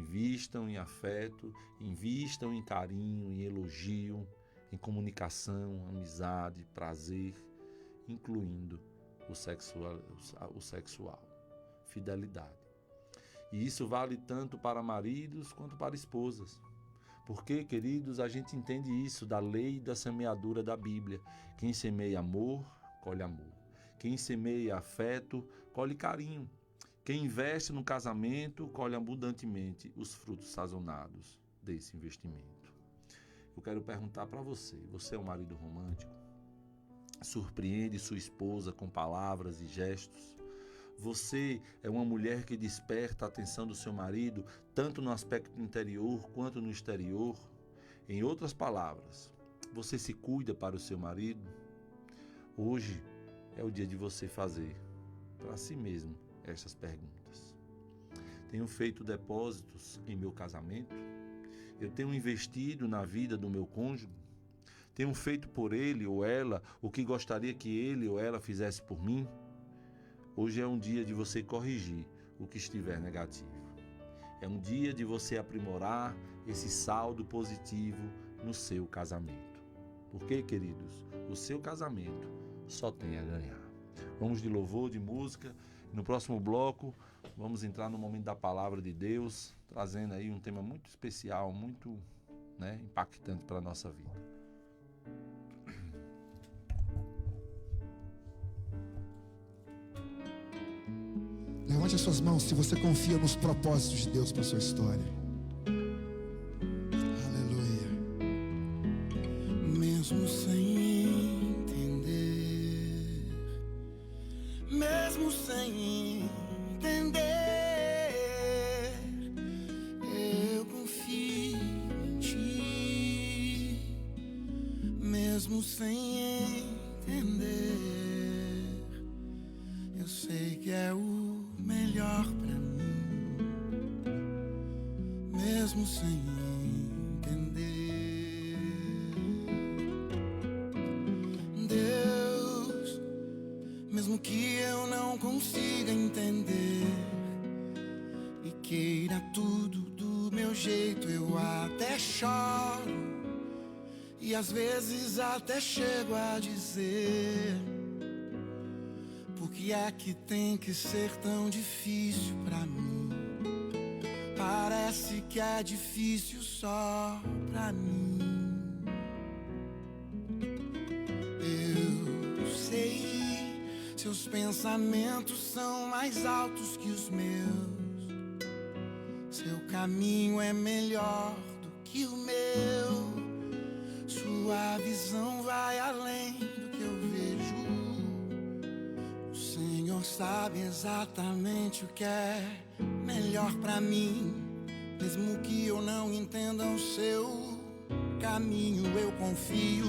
Invistam em afeto, invistam em carinho, em elogio, em comunicação, amizade, prazer, incluindo o sexual, fidelidade. E isso vale tanto para maridos quanto para esposas. Porque, queridos, a gente entende isso da lei da semeadura da Bíblia. Quem semeia amor, colhe amor. Quem semeia afeto, colhe carinho. Quem investe no casamento, colhe abundantemente os frutos sazonado desse investimento. Eu quero perguntar para você, você é um marido romântico? Surpreende sua esposa com palavras e gestos? Você é uma mulher que desperta a atenção do seu marido, tanto no aspecto interior quanto no exterior? Em outras palavras, você se cuida para o seu marido? Hoje é o dia de você fazer para si mesmo estas perguntas. Tenho feito depósitos em meu casamento? Eu tenho investido na vida do meu cônjuge? Tenho feito por ele ou ela o que gostaria que ele ou ela fizesse por mim? Hoje é um dia de você corrigir o que estiver negativo. É um dia de você aprimorar esse saldo positivo no seu casamento. Porque, queridos, o seu casamento só tem a ganhar. Vamos de louvor, de música. No próximo bloco, vamos entrar no momento da palavra de Deus, trazendo aí um tema muito especial, muito impactante para a nossa vida. Levante as suas mãos se você confia nos propósitos de Deus para a sua história. Aleluia. Mesmo sem entender, mesmo sem entender, eu confio em Ti. Mesmo sem entender, eu sei que é o melhor pra mim, mesmo sem entender. Deus, mesmo que eu não consiga entender e queira tudo do meu jeito, eu até choro e às vezes até chego a dizer: por que é que tem que ser tão difícil pra mim? Parece que é difícil só pra mim. Eu sei, seus pensamentos são mais altos que os meus. Seu caminho é melhor do que o meu. Sua visão vai além do que eu vejo. O Senhor sabe exatamente o que é melhor pra mim. Mesmo que eu não entenda o seu caminho, eu confio.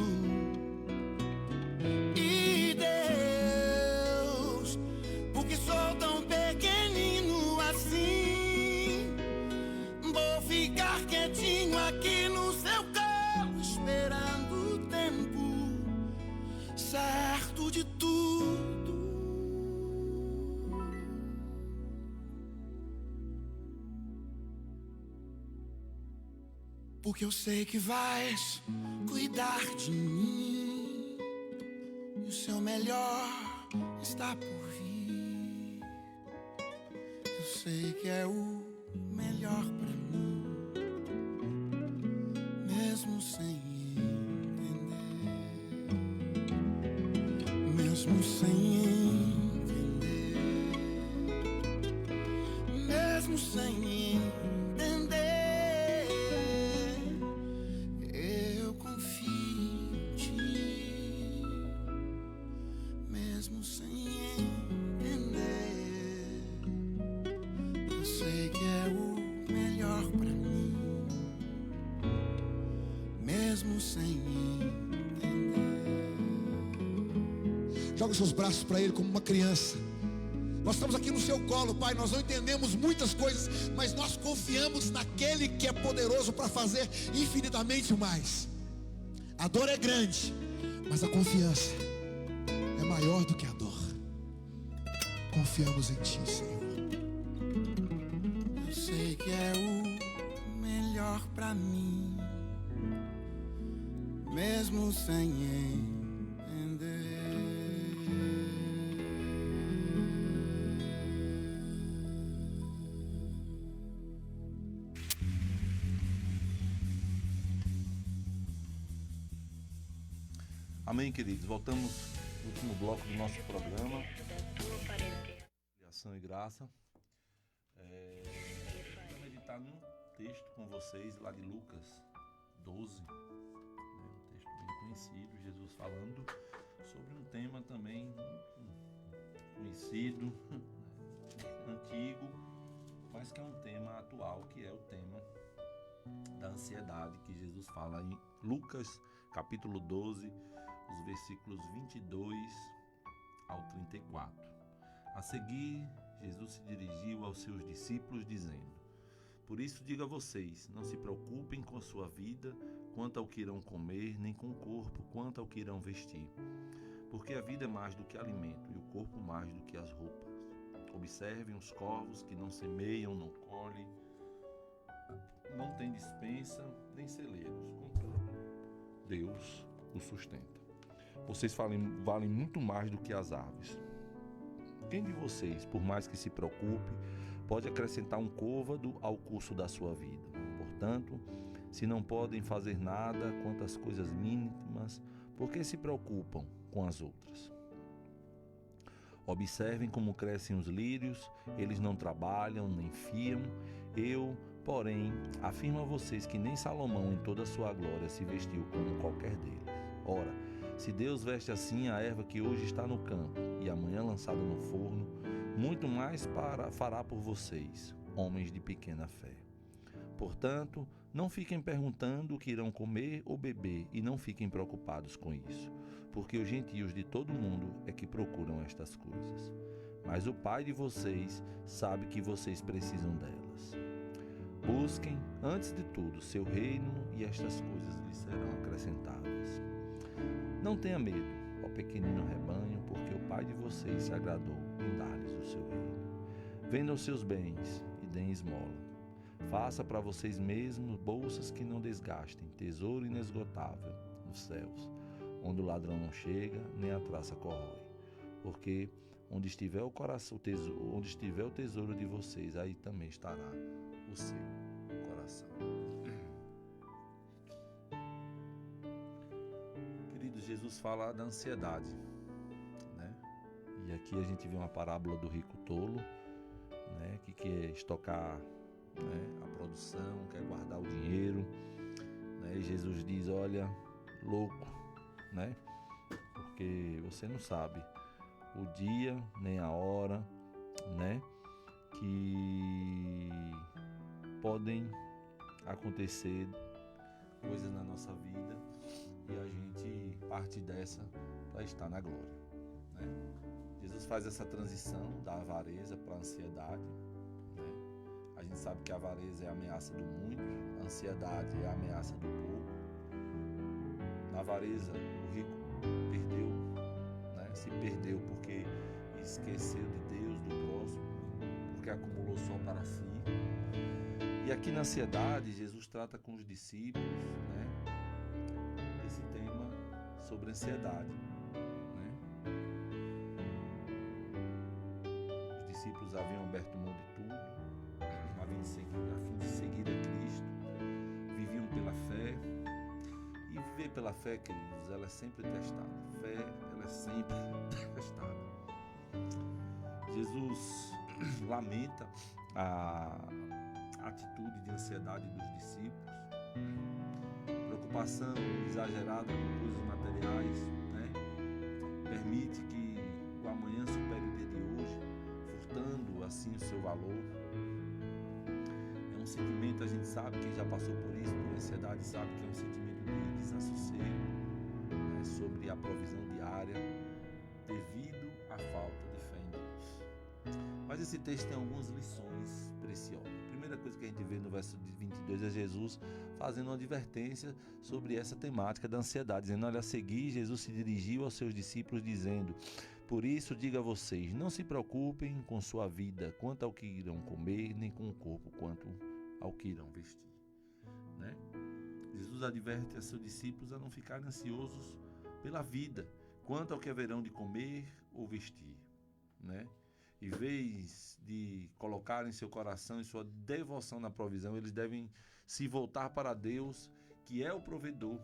E Deus, porque sou tão pequenino assim, vou ficar quietinho aqui no seu colo, esperando o tempo certo de tudo. Porque eu sei que vais cuidar de mim e o seu melhor está por vir. Eu sei que é o melhor pra mim, mesmo sem entender, mesmo sem entender, mesmo sem entender. Eu confio em Ti, mesmo sem entender. Eu sei que é o melhor pra mim, mesmo sem entender. Joga os seus braços para Ele como uma criança. Nós estamos aqui no seu colo, Pai. Nós não entendemos muitas coisas, mas nós confiamos naquele que é poderoso para fazer infinitamente mais. A dor é grande, mas a confiança é maior do que a dor. Confiamos em Ti, Senhor. Eu sei que é o melhor pra mim, mesmo sem entender. Amém, queridos. Voltamos no último bloco do nosso programa. Ação e graça. Vou meditar num texto com vocês lá de Lucas 12. Um texto bem conhecido, Jesus falando sobre um tema também muito conhecido, antigo, mas que é um tema atual, que é o tema da ansiedade, que Jesus fala em Lucas capítulo 12, os versículos 22 ao 34. A seguir, Jesus se dirigiu aos seus discípulos dizendo: por isso digo a vocês, não se preocupem com a sua vida, quanto ao que irão comer, nem com o corpo, quanto ao que irão vestir. Porque a vida é mais do que alimento, e o corpo mais do que as roupas. Observem os corvos que não semeiam, não colhem, não têm despensa, nem celeiros, contudo, Deus os sustenta. Vocês valem muito mais do que as aves. Quem de vocês, por mais que se preocupe, pode acrescentar um côvado ao curso da sua vida? Portanto, se não podem fazer nada quanto às coisas mínimas, por que se preocupam com as outras? Observem como crescem os lírios, eles não trabalham nem fiam. Eu, porém, afirmo a vocês que nem Salomão em toda a sua glória se vestiu como qualquer deles. Ora, se Deus veste assim a erva que hoje está no campo e amanhã lançada no forno, muito mais fará por vocês, homens de pequena fé. Portanto, não fiquem perguntando o que irão comer ou beber e não fiquem preocupados com isso, porque os gentios de todo mundo é que procuram estas coisas. Mas o Pai de vocês sabe que vocês precisam delas. Busquem, antes de tudo, seu reino e estas coisas lhes serão acrescentadas. Não tenha medo, ó pequenino rebanho, porque o Pai de vocês se agradou em dar-lhes o seu reino. Vendam seus bens e deem esmola. Faça para vocês mesmos bolsas que não desgastem, tesouro inesgotável nos céus, onde o ladrão não chega, nem a traça corrói. Porque onde estiver o tesouro de vocês, aí também estará o seu coração. Queridos, Jesus fala da ansiedade, né? E aqui a gente vê uma parábola do rico tolo, né? Que quer estocar, né, a produção, quer guardar o dinheiro, né? E Jesus diz: olha, louco, né? Porque você não sabe o dia nem a hora, né, que podem acontecer coisas na nossa vida e a gente parte dessa para estar na glória, né? Jesus faz essa transição da avareza para a ansiedade, né? A gente sabe que a avareza é a ameaça do muito, a ansiedade é a ameaça do pouco. Na avareza, o rico perdeu, né? Se perdeu porque esqueceu de Deus, do próximo, porque acumulou só para si. E aqui na ansiedade, Jesus trata com os discípulos, né, esse tema sobre ansiedade, né? Os discípulos haviam aberto mão de tudo, a fim de seguir a Cristo, viviam pela fé. E viver pela fé, queridos, ela é sempre testada. A fé, ela é sempre testada. Jesus lamenta a atitude de ansiedade dos discípulos, preocupação exagerada com coisas materiais, né? Permite que o amanhã supere o dia de hoje, furtando assim o seu valor. É um sentimento, a gente sabe, quem já passou por isso, por ansiedade, sabe que é um sentimento de desassossego, né? Sobre a provisão diária, devido à falta de fé em Deus. Mas esse texto tem algumas lições preciosas. A primeira coisa que a gente vê no verso 22 é Jesus fazendo uma advertência sobre essa temática da ansiedade, dizendo: olha, a seguir, Jesus se dirigiu aos seus discípulos dizendo: por isso digo a vocês, não se preocupem com sua vida, quanto ao que irão comer, nem com o corpo, quanto ao que irão vestir. Jesus adverte a seus discípulos a não ficarem ansiosos pela vida, quanto ao que haverão de comer ou vestir, né? Em vez de colocar em seu coração e sua devoção na provisão, eles devem se voltar para Deus, que é o provedor,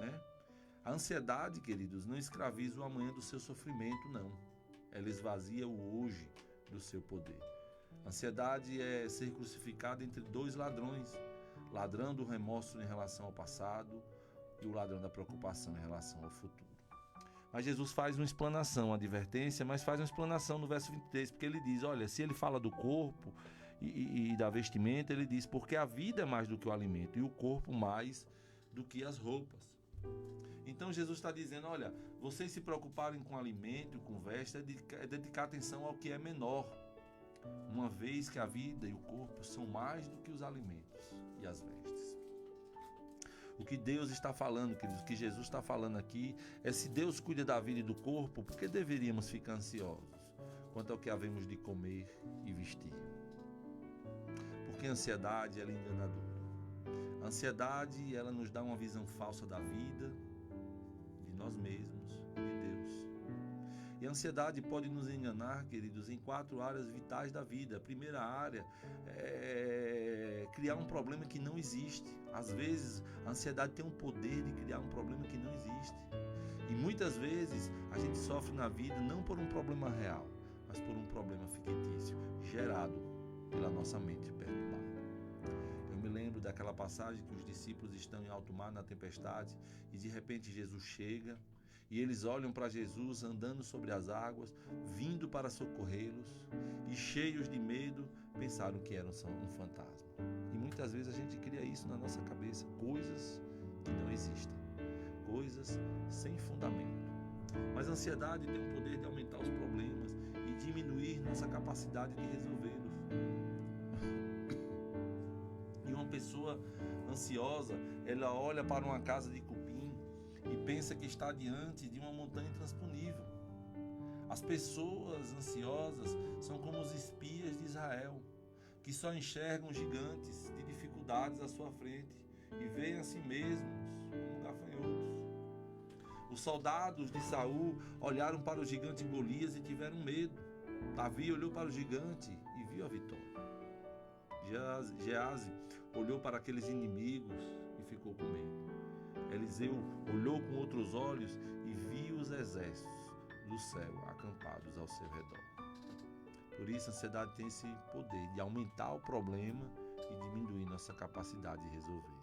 né? A ansiedade, queridos, não escraviza o amanhã do seu sofrimento, não. Ela esvazia o hoje do seu poder. A ansiedade é ser crucificado entre dois ladrões, ladrão do remorso em relação ao passado e o ladrão da preocupação em relação ao futuro. Mas Jesus faz uma explanação, uma advertência, mas faz uma explanação no verso 23, porque ele diz, olha, se ele fala do corpo e da vestimenta, ele diz, porque a vida é mais do que o alimento e o corpo mais do que as roupas. Então Jesus está dizendo, olha, vocês se preocuparem com alimento e com veste é dedicar atenção ao que é menor, uma vez que a vida e o corpo são mais do que os alimentos e as vestes. O que Deus está falando, queridos, o que Jesus está falando aqui é, se Deus cuida da vida e do corpo, por que deveríamos ficar ansiosos quanto ao que havemos de comer e vestir? Porque a ansiedade, ela é enganadora. A ansiedade, ela nos dá uma visão falsa da vida, de nós mesmos, de Deus. E a ansiedade pode nos enganar, queridos, em 4 áreas vitais da vida. A primeira área é criar um problema que não existe. Às vezes, a ansiedade tem um poder de criar um problema que não existe. E muitas vezes, a gente sofre na vida não por um problema real, mas por um problema fictício, gerado pela nossa mente perturbada. Eu me lembro daquela passagem que os discípulos estão em alto mar na tempestade e de repente Jesus chega e eles olham para Jesus andando sobre as águas, vindo para socorrê-los e cheios de medo pensaram que era um fantasma. E muitas vezes a gente cria isso na nossa cabeça, coisas que não existem, coisas sem fundamento. Mas a ansiedade tem o poder de aumentar os problemas e diminuir nossa capacidade de resolvê-los. E uma pessoa ansiosa, ela olha para uma casa de cupim e pensa que está diante de uma montanha intransponível. As pessoas ansiosas são como os espias de Israel, que só enxergam gigantes de dificuldades à sua frente e veem a si mesmos como gafanhotos. Os soldados de Saul olharam para o gigante Golias e tiveram medo. Davi olhou para o gigante e viu a vitória. Geazi olhou para aqueles inimigos e ficou com medo. Eliseu olhou com outros olhos e viu os exércitos do céu acampados ao seu redor. Por isso, a ansiedade tem esse poder de aumentar o problema e diminuir nossa capacidade de resolver.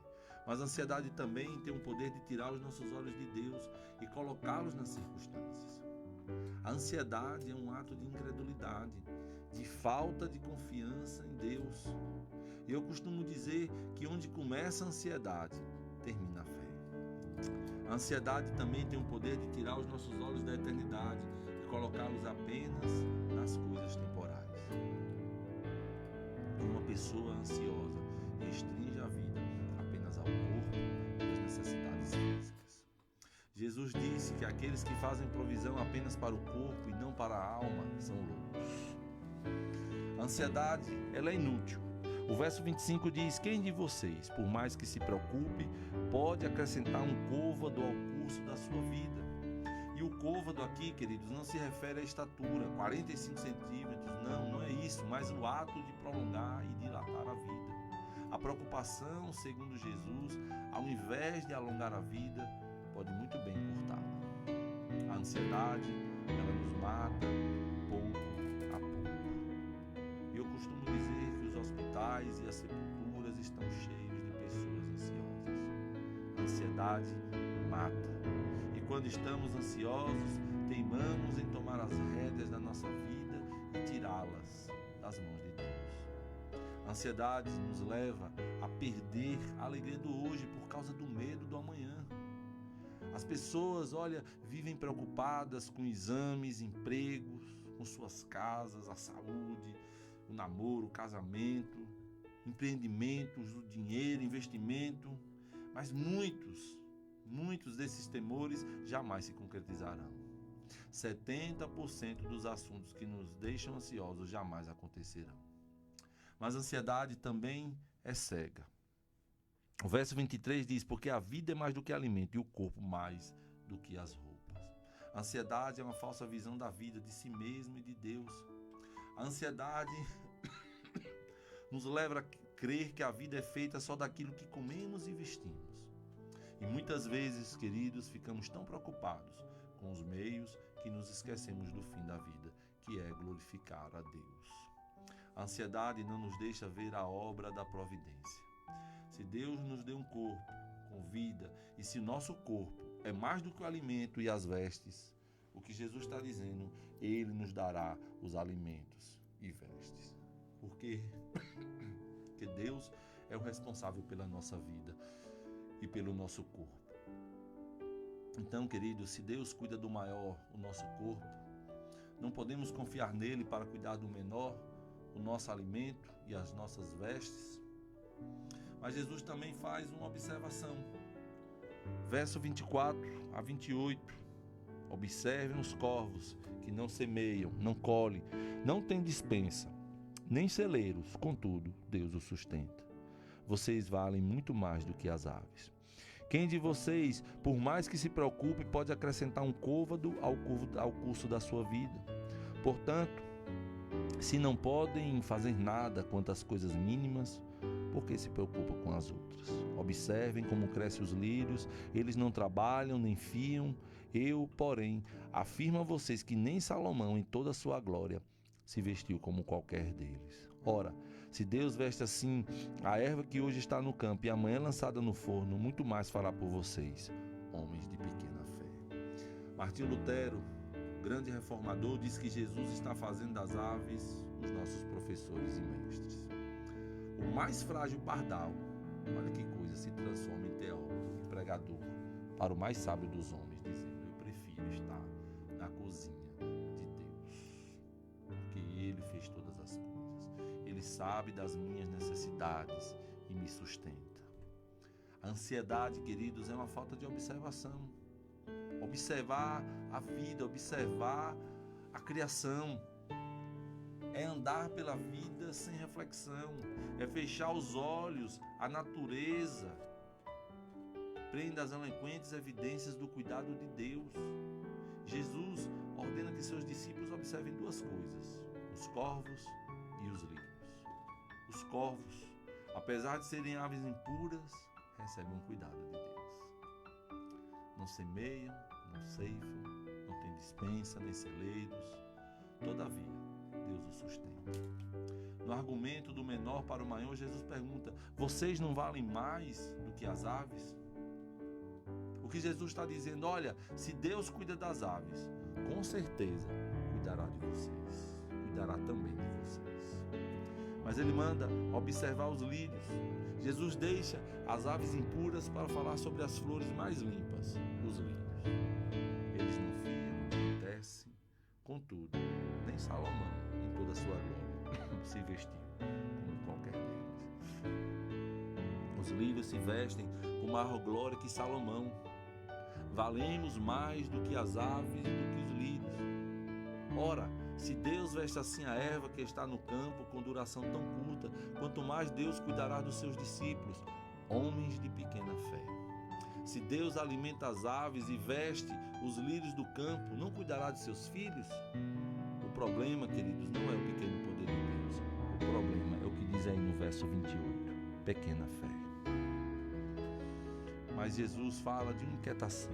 Mas a ansiedade também tem o poder de tirar os nossos olhos de Deus e colocá-los nas circunstâncias. A ansiedade é um ato de incredulidade, de falta de confiança em Deus. E eu costumo dizer que onde começa a ansiedade, termina a fé. A ansiedade também tem o poder de tirar os nossos olhos da eternidade e colocá-los apenas nas coisas temporais. E uma pessoa ansiosa restringe a vida apenas ao corpo e às necessidades físicas. Jesus disse que aqueles que fazem provisão apenas para o corpo e não para a alma são loucos. A ansiedade, ela é inútil. O verso 25 diz, quem de vocês, por mais que se preocupe, pode acrescentar um côvado ao curso da sua vida? E o côvado aqui, queridos, não se refere à estatura, 45 centímetros, não é isso, mas o ato de prolongar e dilatar a vida. A preocupação, segundo Jesus, ao invés de alongar a vida, pode muito bem cortá-la. A ansiedade, ela nos mata pouco a pouco. E eu costumo dizer que os hospitais e as sepulturas estão cheios de pessoas ansiosas. A ansiedade mata. E quando estamos ansiosos, teimamos em tomar as rédeas da nossa vida e tirá-las das mãos de Deus. A ansiedade nos leva a perder a alegria do hoje por causa do medo do amanhã. As pessoas, vivem preocupadas com exames, empregos, com suas casas, a saúde, o namoro, o casamento, empreendimentos, o dinheiro, investimento. Mas muitos desses temores jamais se concretizarão. 70% dos assuntos que nos deixam ansiosos jamais acontecerão. Mas a ansiedade também é cega. O verso 23 diz: porque a vida é mais do que alimento e o corpo mais do que as roupas. A ansiedade é uma falsa visão da vida, de si mesmo e de Deus. A ansiedade nos leva a crer que a vida é feita só daquilo que comemos e vestimos. E muitas vezes, queridos, ficamos tão preocupados com os meios que nos esquecemos do fim da vida, que é glorificar a Deus. A ansiedade não nos deixa ver a obra da providência. Se Deus nos deu um corpo com vida, e se o nosso corpo é mais do que o alimento e as vestes, o que Jesus está dizendo, Ele nos dará os alimentos e vestes. Porque Deus é o responsável pela nossa vida e pelo nosso corpo. Então, queridos, se Deus cuida do maior, o nosso corpo, não podemos confiar nele para cuidar do menor, o nosso alimento e as nossas vestes. Mas Jesus também faz uma observação. Verso 24 a 28. Observem os corvos que não semeiam, não colhem, não têm despensa, nem celeiros, contudo, Deus os sustenta. Vocês valem muito mais do que as aves. Quem de vocês, por mais que se preocupe, pode acrescentar um côvado ao curso da sua vida? Portanto, se não podem fazer nada quanto às coisas mínimas, por que se preocupam com as outras? Observem como crescem os lírios, eles não trabalham nem fiam. Eu, porém, afirmo a vocês que nem Salomão, em toda a sua glória, se vestiu como qualquer deles. Ora, se Deus veste assim a erva que hoje está no campo e amanhã lançada no forno, muito mais fará por vocês, homens de pequena fé. Martinho Lutero, grande reformador, diz que Jesus está fazendo das aves os nossos professores e mestres. O mais frágil pardal, olha que coisa, se transforma em teólogo e pregador para o mais sábio dos homens, dizendo: eu prefiro estar na cozinha de Deus, porque Ele fez todas as coisas. Ele sabe das minhas necessidades e me sustenta. A ansiedade, queridos, é uma falta de observação. Observar a vida, observar a criação. É andar pela vida sem reflexão. É fechar os olhos à natureza. Prenda as eloquentes evidências do cuidado de Deus. Jesus ordena que seus discípulos observem duas coisas: os corvos e os lírios. Os corvos, apesar de serem aves impuras, recebem um cuidado de Deus. Não semeiam, não ceifam, não têm despensa nem celeiros. Todavia, Deus os sustenta. No argumento do menor para o maior, Jesus pergunta: vocês não valem mais do que as aves? O que Jesus está dizendo: olha, se Deus cuida das aves, com certeza cuidará de vocês, cuidará também de vocês. Mas ele manda observar os lírios. Jesus deixa as aves impuras para falar sobre as flores mais limpas, os lírios. Eles não fiam, não tecem, contudo, nem Salomão, em toda a sua glória, se vestiu como qualquer deles. Os lírios se vestem com maior glória que Salomão. Valemos mais do que as aves e do que os lírios. Ora, se Deus veste assim a erva que está no campo com duração tão curta, quanto mais Deus cuidará dos seus discípulos, homens de pequena fé. Se Deus alimenta as aves e veste os lírios do campo, não cuidará de seus filhos? O problema, queridos, não é o pequeno poder de Deus. O problema é o que diz aí no verso 28, pequena fé. Mas Jesus fala de uma inquietação.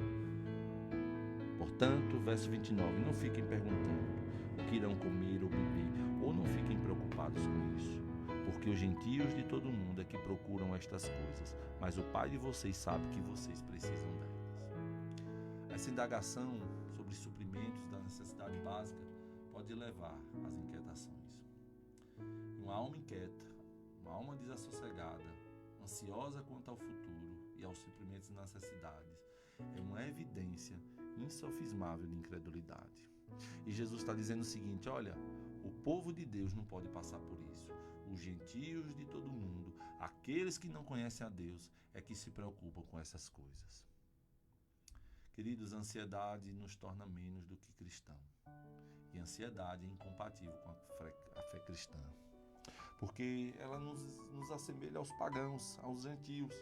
Portanto, verso 29, não fiquem perguntando o que irão comer ou beber, ou não fiquem preocupados com isso, porque os gentios de todo mundo é que procuram estas coisas, mas o Pai de vocês sabe que vocês precisam delas. Essa indagação sobre suprimentos da necessidade básica pode levar às inquietações. Uma alma inquieta, uma alma desassossegada, ansiosa quanto ao futuro e aos suprimentos e necessidades, é uma evidência insofismável de incredulidade. E Jesus está dizendo o seguinte: olha, o povo de Deus não pode passar por isso. Os gentios de todo mundo, aqueles que não conhecem a Deus, é que se preocupam com essas coisas. Queridos, a ansiedade nos torna menos do que cristão. E a ansiedade é incompatível com a fé cristã, porque ela nos assemelha aos pagãos, aos gentios.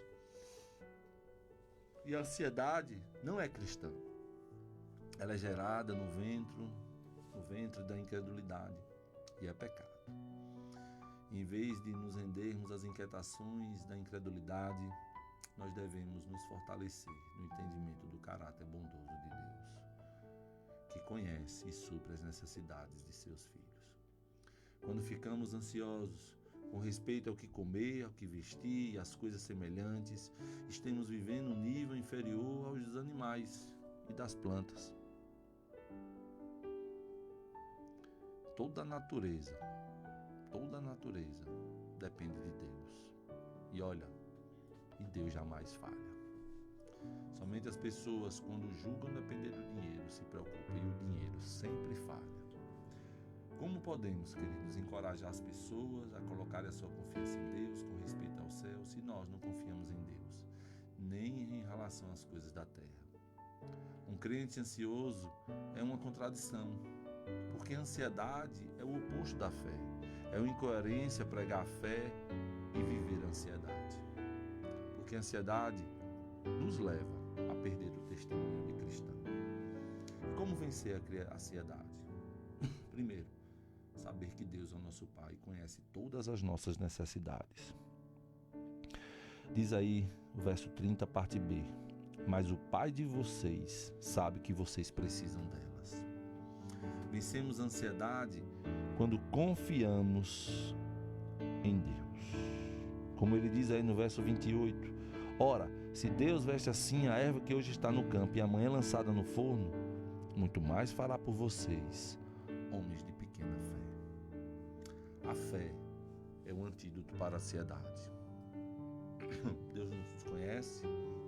E a ansiedade não é cristã. Ela é gerada no ventre da incredulidade, e é pecado. Em vez de nos rendermos às inquietações da incredulidade, nós devemos nos fortalecer no entendimento do caráter bondoso de Deus, que conhece e supre as necessidades de seus filhos. Quando ficamos ansiosos com respeito ao que comer, ao que vestir e às coisas semelhantes, estamos vivendo um nível inferior aos dos animais e das plantas. Toda a natureza depende de Deus. E olha, e Deus jamais falha. Somente as pessoas, quando julgam depender do dinheiro, se preocupam e o dinheiro sempre falha. Como podemos, queridos, encorajar as pessoas a colocarem a sua confiança em Deus com respeito ao céu, se nós não confiamos em Deus, nem em relação às coisas da terra? Um crente ansioso é uma contradição, porque a ansiedade é o oposto da fé. É uma incoerência pregar a fé e viver a ansiedade. Porque a ansiedade nos leva a perder o testemunho de cristão. E como vencer a ansiedade? Primeiro, saber que Deus é o nosso Pai e conhece todas as nossas necessidades. Diz aí o verso 30, parte B: mas o Pai de vocês sabe que vocês precisam delas. Vencemos a ansiedade quando confiamos em Deus. Como ele diz aí no verso 28, ora, se Deus veste assim a erva que hoje está no campo e amanhã lançada no forno, muito mais fará por vocês, homens de pequena fé. A fé é o antídoto para a ansiedade. Deus nos conhece,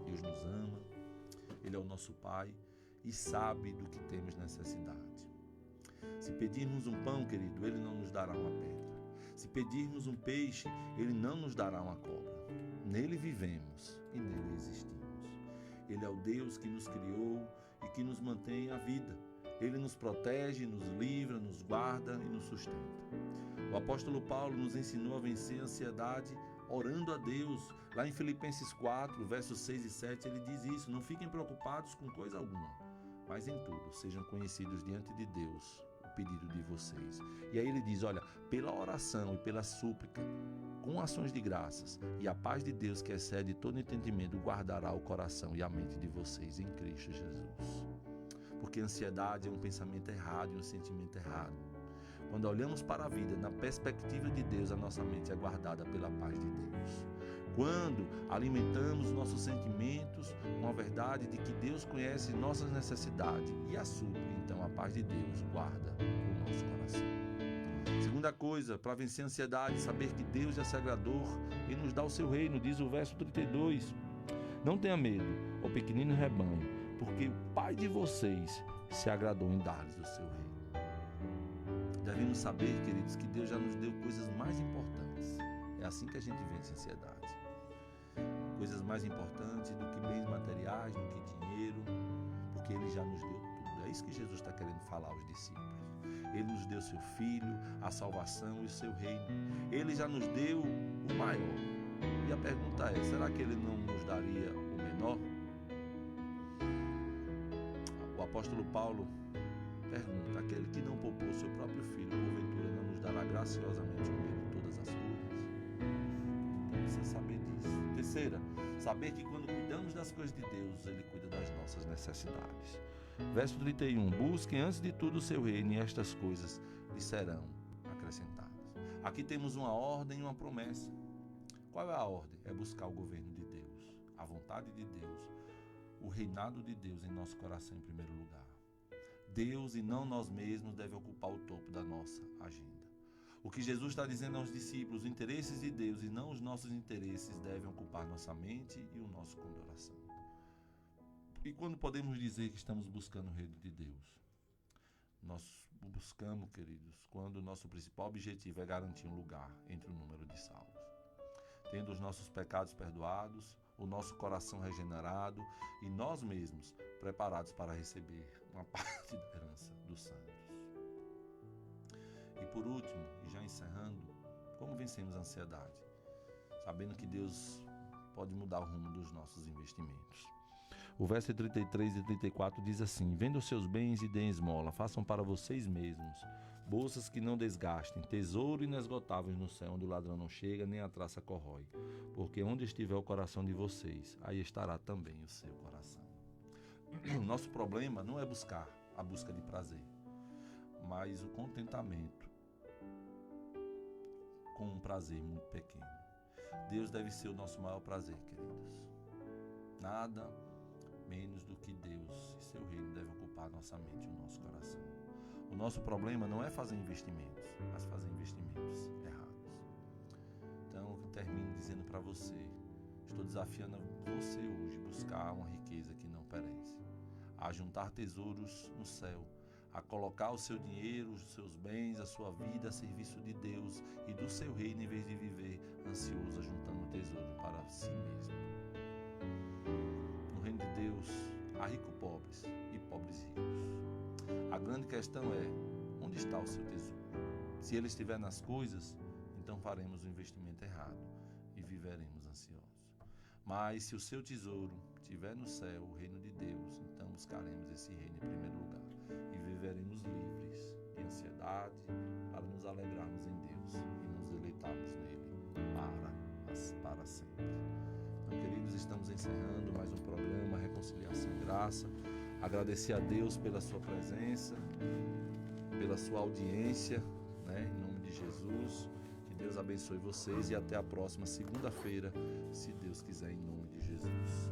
Deus nos ama, Ele é o nosso Pai e sabe do que temos necessidade. Se pedirmos um pão, querido, Ele não nos dará uma pedra. Se pedirmos um peixe, Ele não nos dará uma cobra. Nele vivemos e nele existimos. Ele é o Deus que nos criou e que nos mantém a vida. Ele nos protege, nos livra, nos guarda e nos sustenta. O apóstolo Paulo nos ensinou a vencer a ansiedade orando a Deus. Lá em Filipenses 4, versos 6 e 7, ele diz isso: não fiquem preocupados com coisa alguma, mas em tudo sejam conhecidos diante de Deus o pedido de vocês. E aí ele diz, olha, pela oração e pela súplica, com ações de graças, e a paz de Deus que excede todo entendimento guardará o coração e a mente de vocês em Cristo Jesus. Porque a ansiedade é um pensamento errado e um sentimento errado. Quando olhamos para a vida na perspectiva de Deus, a nossa mente é guardada pela paz de Deus. Quando alimentamos nossos sentimentos com a verdade de que Deus conhece nossas necessidades e a supre, então a paz de Deus guarda o nosso coração. Segunda coisa, para vencer a ansiedade, saber que Deus é sagrador e nos dá o seu reino, diz o verso 32. Não tenha medo, ó pequenino rebanho, porque o Pai de vocês se agradou em dar-lhes o seu reino. Devemos saber, queridos, que Deus já nos deu coisas mais importantes. É assim que a gente vence a ansiedade. Coisas mais importantes do que bens materiais, do que dinheiro, porque Ele já nos deu tudo. É isso que Jesus está querendo falar aos discípulos. Ele nos deu seu Filho, a salvação e o seu reino. Ele já nos deu o maior. E a pergunta é, será que Ele não nos daria o menor? O apóstolo Paulo pergunta, aquele que não poupou seu próprio Filho, porventura não nos dará graciosamente com Ele todas as coisas? Então precisa saber disso. Terceira, saber que quando cuidamos das coisas de Deus, Ele cuida das nossas necessidades. Verso 31, busquem antes de tudo o seu reino e estas coisas lhes serão acrescentadas. Aqui temos uma ordem e uma promessa. Qual é a ordem? É buscar o governo de Deus, a vontade de Deus, o reinado de Deus em nosso coração em primeiro lugar. Deus e não nós mesmos deve ocupar o topo da nossa agenda. O que Jesus está dizendo aos discípulos, os interesses de Deus e não os nossos interesses devem ocupar nossa mente e o nosso coração. E quando podemos dizer que estamos buscando o reino de Deus? Nós buscamos, queridos, quando o nosso principal objetivo é garantir um lugar entre o número de salvos. Tendo os nossos pecados perdoados, o nosso coração regenerado e nós mesmos preparados para receber uma parte da herança dos santos. E por último, e já encerrando, como vencemos a ansiedade? Sabendo que Deus pode mudar o rumo dos nossos investimentos. O verso 33 e 34 diz assim: vendam seus bens e deem esmola, façam para vocês mesmos bolsas que não desgastem, tesouro inesgotáveis no céu, onde o ladrão não chega, nem a traça corrói. Porque onde estiver o coração de vocês, aí estará também o seu coração. O nosso problema não é buscar a busca de prazer, mas o contentamento com um prazer muito pequeno. Deus deve ser o nosso maior prazer, queridos. Nada menos do que Deus e seu reino deve ocupar nossa mente e o nosso coração. O nosso problema não é fazer investimentos, mas fazer investimentos errados. Então, eu termino dizendo para você, estou desafiando você hoje a buscar uma riqueza que não perece, a juntar tesouros no céu, a colocar o seu dinheiro, os seus bens, a sua vida a serviço de Deus e do seu reino, em vez de viver ansioso, juntando tesouro para si mesmo. No reino de Deus, há ricos pobres e pobres ricos. A grande questão é, onde está o seu tesouro? Se ele estiver nas coisas, então faremos o investimento errado e viveremos ansiosos. Mas se o seu tesouro estiver no céu, o reino de Deus, então buscaremos esse reino em primeiro lugar e viveremos livres de ansiedade para nos alegrarmos em Deus e nos deleitarmos nele para sempre. Então, queridos, estamos encerrando mais um programa Reconciliação e Graça. Agradecer a Deus pela sua presença, pela sua audiência, em nome de Jesus. Que Deus abençoe vocês e até a próxima segunda-feira, se Deus quiser, em nome de Jesus.